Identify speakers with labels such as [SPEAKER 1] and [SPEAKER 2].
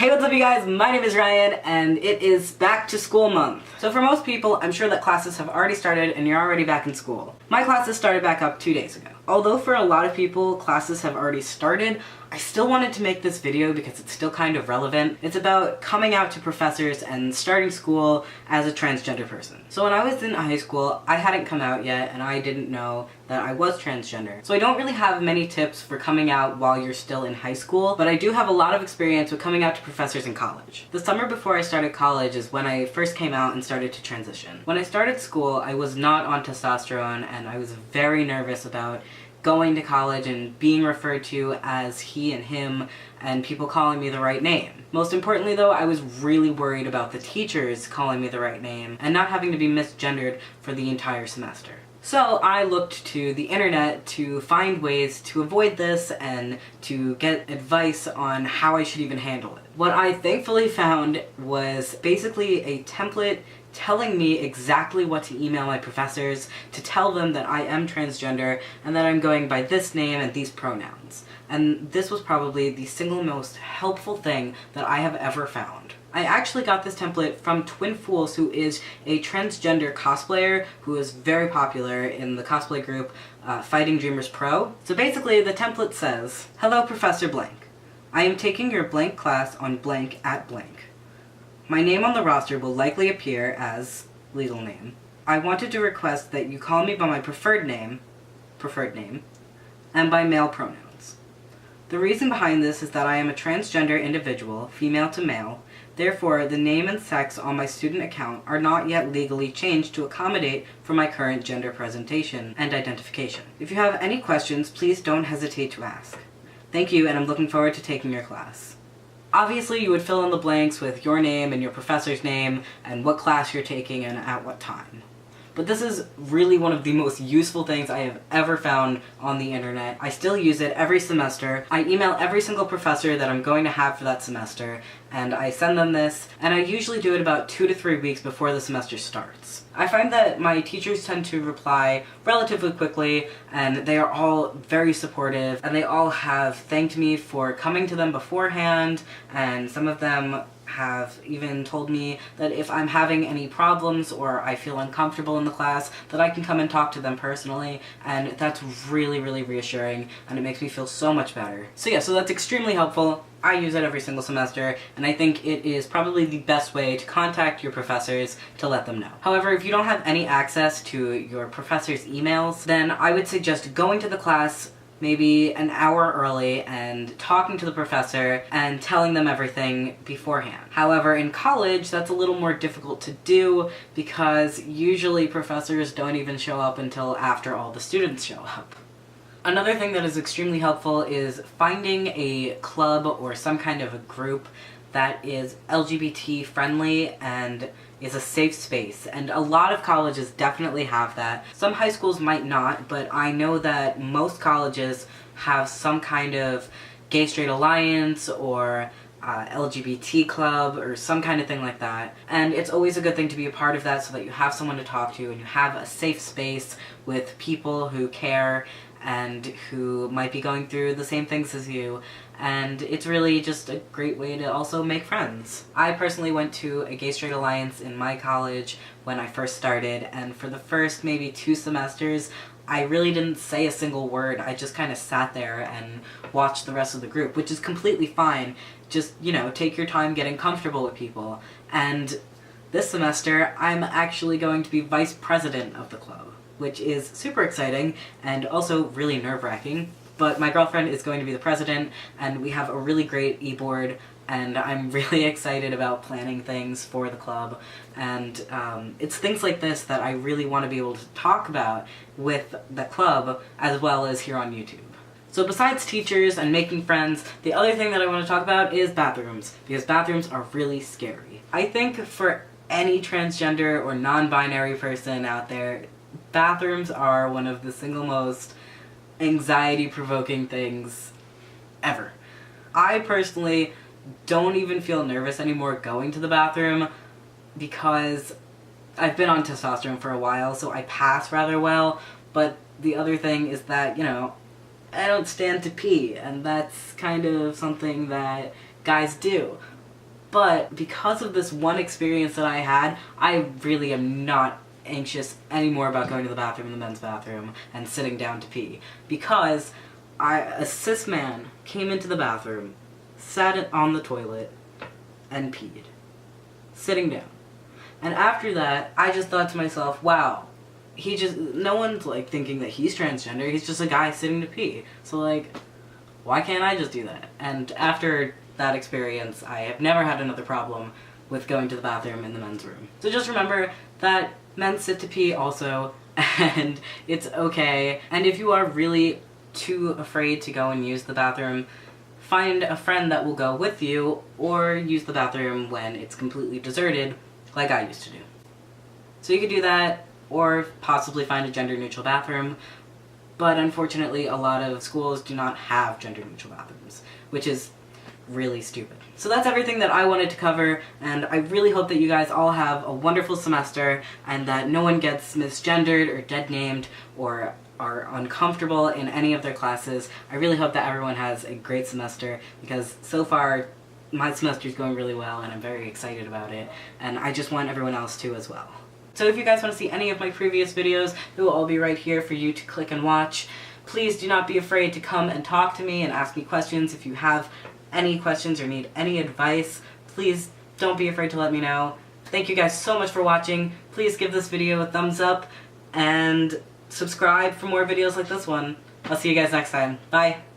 [SPEAKER 1] Hey, what's up you guys? My name is Ryan and it is back to school month. So for most people, I'm sure that classes have already started and you're already back in school. My classes started back up 2 days ago. Although for a lot of people, classes have already started, I still wanted to make this video because it's still kind of relevant. It's about coming out to professors and starting school as a transgender person. So when I was in high school, I hadn't come out yet and I didn't know that I was transgender. So I don't really have many tips for coming out while you're still in high school, but I do have a lot of experience with coming out to professors in college. The summer before I started college is when I first came out and started to transition. When I started school, I was not on testosterone and I was very nervous about going to college and being referred to as he and him and people calling me the right name. Most importantly though, I was really worried about the teachers calling me the right name and not having to be misgendered for the entire semester. So I looked to the internet to find ways to avoid this and to get advice on how I should even handle it. What I thankfully found was basically a template telling me exactly what to email my professors to tell them that I am transgender and that I'm going by this name and these pronouns. And this was probably the single most helpful thing that I have ever found. I actually got this template from Twin Fools, who is a transgender cosplayer who is very popular in the cosplay group Fighting Dreamers Pro. So basically the template says, "Hello Professor Blank. I am taking your blank class on blank at blank. My name on the roster will likely appear as legal name. I wanted to request that you call me by my preferred name, and by male pronouns. The reason behind this is that I am a transgender individual, female to male. Therefore, the name and sex on my student account are not yet legally changed to accommodate for my current gender presentation and identification. If you have any questions, please don't hesitate to ask. Thank you, and I'm looking forward to taking your class." Obviously, you would fill in the blanks with your name and your professor's name and what class you're taking and at what time. But this is really one of the most useful things I have ever found on the internet. I still use it every semester. I email every single professor that I'm going to have for that semester, and I send them this, and I usually do it about 2 to 3 weeks before the semester starts. I find that my teachers tend to reply relatively quickly, and they are all very supportive, and they all have thanked me for coming to them beforehand, and some of them have even told me that if I'm having any problems or I feel uncomfortable in the class, that I can come and talk to them personally, and that's really, really reassuring, and it makes me feel so much better. So yeah, so that's extremely helpful. I use it every single semester, and I think it is probably the best way to contact your professors to let them know. However, if you don't have any access to your professor's emails, then I would suggest going to the class maybe an hour early and talking to the professor and telling them everything beforehand. However, in college, that's a little more difficult to do because usually professors don't even show up until after all the students show up. Another thing that is extremely helpful is finding a club or some kind of a group that is LGBT friendly and is a safe space, and a lot of colleges definitely have that. Some high schools might not, but I know that most colleges have some kind of gay straight alliance or LGBT club or some kind of thing like that, and it's always a good thing to be a part of that so that you have someone to talk to and you have a safe space with people who care and who might be going through the same things as you, and it's really just a great way to also make friends. I personally went to a gay straight alliance in my college when I first started, and for the first maybe 2 semesters I really didn't say a single word. I just kind of sat there and watched the rest of the group, which is completely fine. Just, you know, take your time getting comfortable with people. And this semester I'm actually going to be vice president of the club, which is super exciting and also really nerve-wracking. But my girlfriend is going to be the president, and we have a really great e-board, and I'm really excited about planning things for the club. And it's things like this that I really want to be able to talk about with the club as well as here on YouTube. So besides teachers and making friends, the other thing that I want to talk about is bathrooms, because bathrooms are really scary. I think for any transgender or non-binary person out there, bathrooms are one of the single most anxiety-provoking things ever. I personally don't even feel nervous anymore going to the bathroom because I've been on testosterone for a while, so I pass rather well, but the other thing is that, you know, I don't stand to pee, and that's kind of something that guys do. But because of this one experience that I had, I really am not anxious anymore about going to the bathroom in the men's bathroom and sitting down to pee. Because a cis man came into the bathroom, sat on the toilet, and peed. Sitting down. And after that, I just thought to myself, wow, no one's like thinking that he's transgender, he's just a guy sitting to pee. So like, why can't I just do that? And after that experience, I have never had another problem with going to the bathroom in the men's room. So just remember that men sit to pee also, and it's okay. And if you are really too afraid to go and use the bathroom, find a friend that will go with you, or use the bathroom when it's completely deserted, like I used to do. So you could do that, or possibly find a gender-neutral bathroom, but unfortunately a lot of schools do not have gender-neutral bathrooms, which is really stupid. So that's everything that I wanted to cover, and I really hope that you guys all have a wonderful semester, and that no one gets misgendered or dead-named or are uncomfortable in any of their classes. I really hope that everyone has a great semester, because so far my semester is going really well and I'm very excited about it, and I just want everyone else to as well. So if you guys want to see any of my previous videos, they will all be right here for you to click and watch. Please do not be afraid to come and talk to me and ask me questions. If you have any questions or need any advice, please don't be afraid to let me know. Thank you guys so much for watching. Please give this video a thumbs up and subscribe for more videos like this one. I'll see you guys next time. Bye!